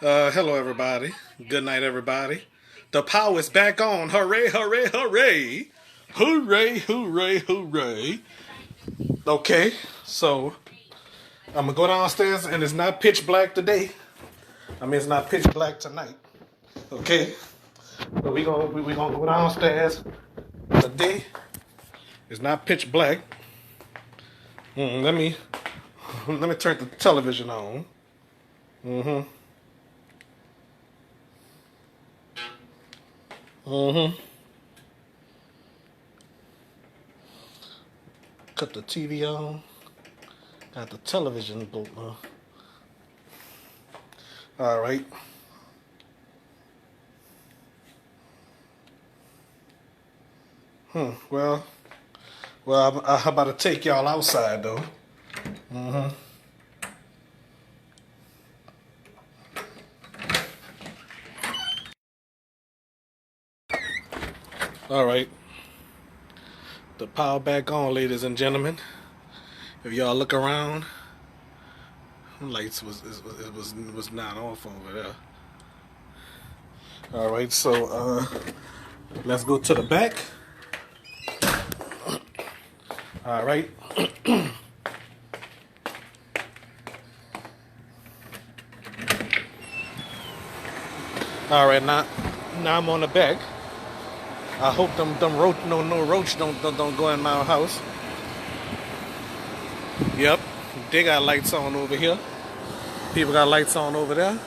Hello, everybody. Good night, everybody. The power is back on. Hooray, hooray, hooray. Hooray, hooray, hooray. Okay, so I'm going to go downstairs, and it's not pitch black today. I mean, it's not pitch black tonight. Okay, so we gonna go downstairs today. It's not pitch black. Let me turn the television on. Mm-hmm. Mm-hmm. Cut the TV on. Got the television. All right. Well, I'm about to take y'all outside though. Mm-hmm. All right. The power back on, ladies and gentlemen. If y'all look around, lights was not off over there. All right, so let's go to the back. All right. All right, now I'm on the back. I hope them roach don't go in my house. Yep, they got lights on over here. People got lights on over there.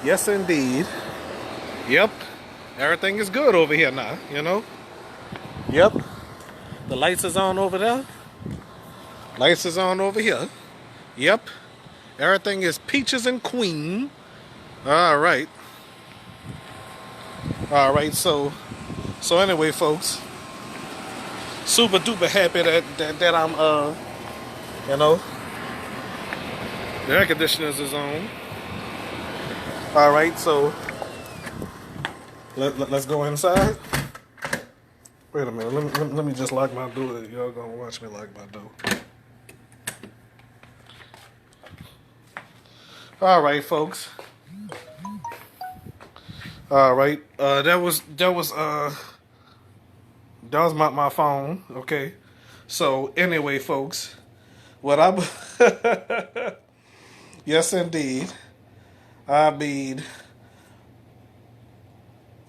Yes, indeed. Yep, everything is good over here now. Yep, the lights is on over there. Lights is on over here. Yep, everything is peaches and queen. All right. All right, so anyway, folks, super duper happy that I'm the air conditioners is on. All right, so let's go inside. Wait a minute, let me just lock my door. Y'all gonna watch me lock my door. All right, folks. All right, that was my phone. Okay, so anyway, folks, what I yes indeed, I mean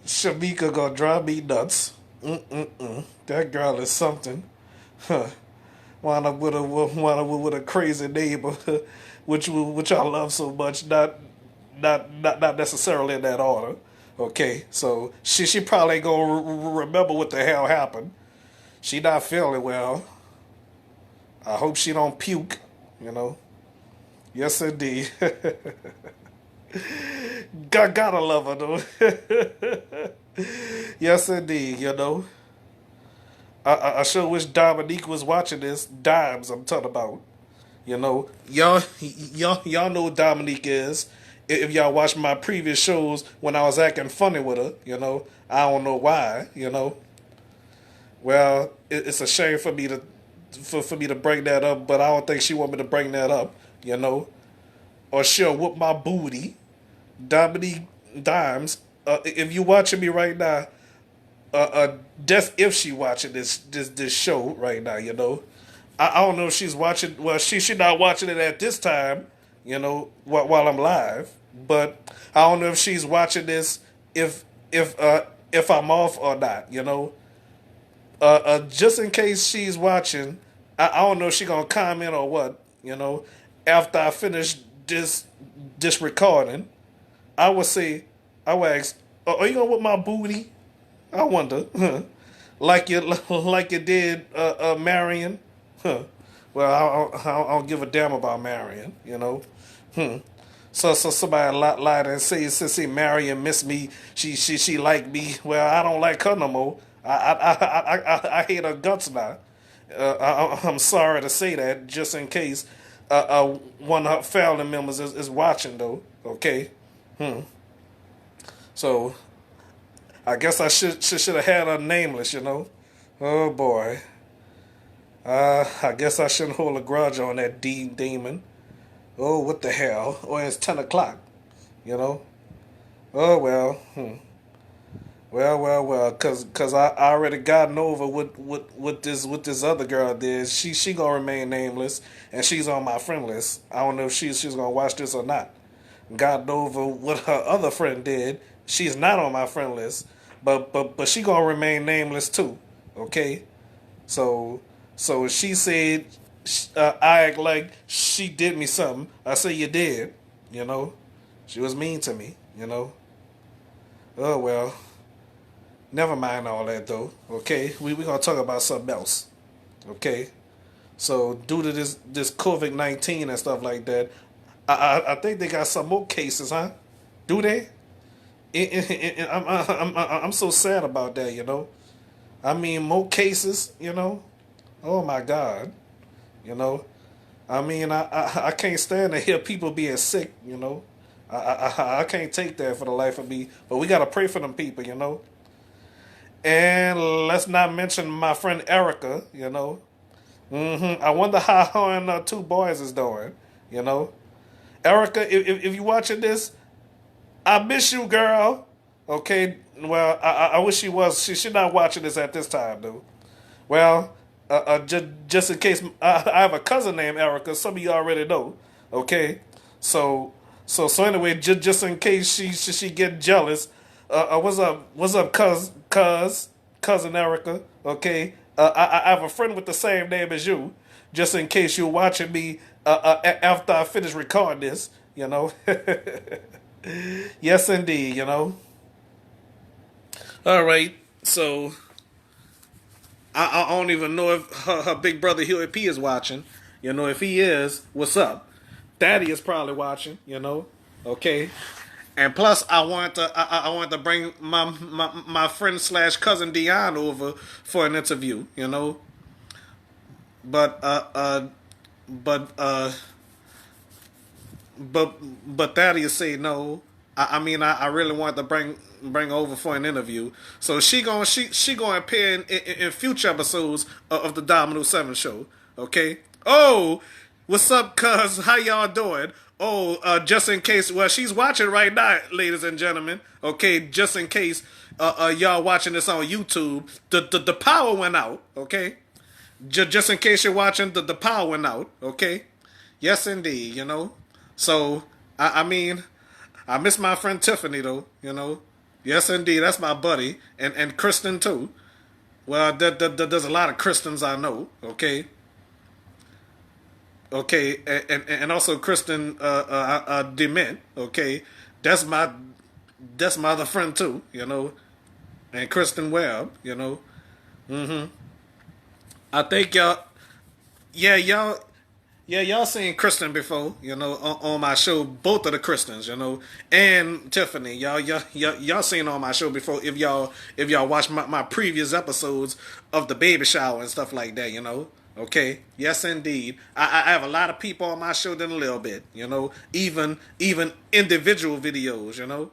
Shamika gonna drive me nuts. That girl is something. Huh. Wind up with a crazy neighbor, which I love so much. Not necessarily in that order. Okay, so she probably ain't gonna remember what the hell happened. She not feeling well. I hope she don't puke. Yes, indeed. Gotta love her though. Yes, indeed. I sure wish Dominique was watching this. Dimes, I'm talking about. Y'all know who Dominique is. If y'all watch my previous shows when I was acting funny with her, I don't know why. Well, it's a shame for me to bring that up, but I don't think she want me to bring that up. Or she'll whoop my booty. Dominique Dimes. If you watching me right now, that's if she watching this show right now. I don't know if she's watching. Well, she not watching it at this time. While I'm live, but I don't know if she's watching this if I'm off or not. Just in case she's watching, I don't know if she's gonna comment or what. After I finish this recording, I would say, I would ask, "Are you gonna whip my booty?" I wonder, like you did, Marion. Huh. Well, I don't give a damn about Marion. So somebody lied and say Marion miss me. She like me. Well, I don't like her no more. I hate her guts now. I'm sorry to say that, just in case one of her family members is watching though. Okay. So I guess I should have had her nameless. Oh boy. I guess I shouldn't hold a grudge on that demon. Oh, what the hell? Oh, it's 10 o'clock. You know. Oh well. Well. Cause I already gotten over what this other girl did. She gonna remain nameless, and she's on my friend list. I don't know if she's gonna watch this or not. Gotten over what her other friend did. She's not on my friend list, but she gonna remain nameless too. Okay. So she said I act like she did me something. I say you did. You know. She was mean to me. You know. Oh well. Never mind all that though. Okay, we gonna talk about something else. Okay, so due to this COVID-19 and stuff like that, I think they got some more cases, huh? Do they? I'm so sad about that. You know. I mean, more cases. You know. Oh my God. You know. I mean, I can't stand to hear people being sick. You know. I can't take that for the life of me. But we gotta pray for them people. You know. And let's not mention my friend Erica, you know. I wonder how her and her two boys is doing, you know. Erica, if you watching this, I miss you, girl. Okay, well, I wish she was. She not watching this at this time, though. Well, just in case, I have a cousin named Erica. Some of you already know. Okay, so anyway, just in case she get jealous, what's up, cousin Erica? Okay, I have a friend with the same name as you. Just in case you're watching me after I finish recording this, you know. Yes, indeed, you know. All right, so I don't even know if her big brother Huey P is watching. You know, if he is, what's up? Daddy is probably watching. You know, okay. And plus, I want to bring my friend slash cousin Dion over for an interview. You know, but but uh but Thaddeus say no. I mean I really want to bring over for an interview. So she gonna appear in future episodes of the Domino 7 show. Okay. Oh, what's up, cuz? How y'all doing? Oh, just in case. Well, she's watching right now, ladies and gentlemen. Okay, just in case y'all watching this on YouTube, the power went out. Okay, just in case you're watching, the power went out. Okay, yes indeed. You know, so I mean, I miss my friend Tiffany though. You know, yes indeed, that's my buddy, and Kristen too. Well, there's a lot of Kristens I know. Okay, and also Kristen Dement. Okay, that's my other friend too. You know, and Kristen Webb. You know, I think y'all, yeah, y'all seen Kristen before, you know, on my show. Both of the Kristens, you know, and Tiffany, y'all seen on my show before. If y'all watch my previous episodes of the baby shower and stuff like that, you know. Okay, yes indeed. I have a lot of people on my show than a little bit, you know, even individual videos, you know.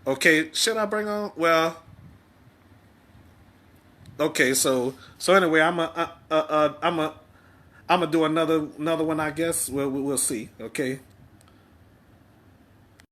Okay, should I bring on? Well, okay, so anyway, I'm gonna do another one, I guess. We'll see. Okay.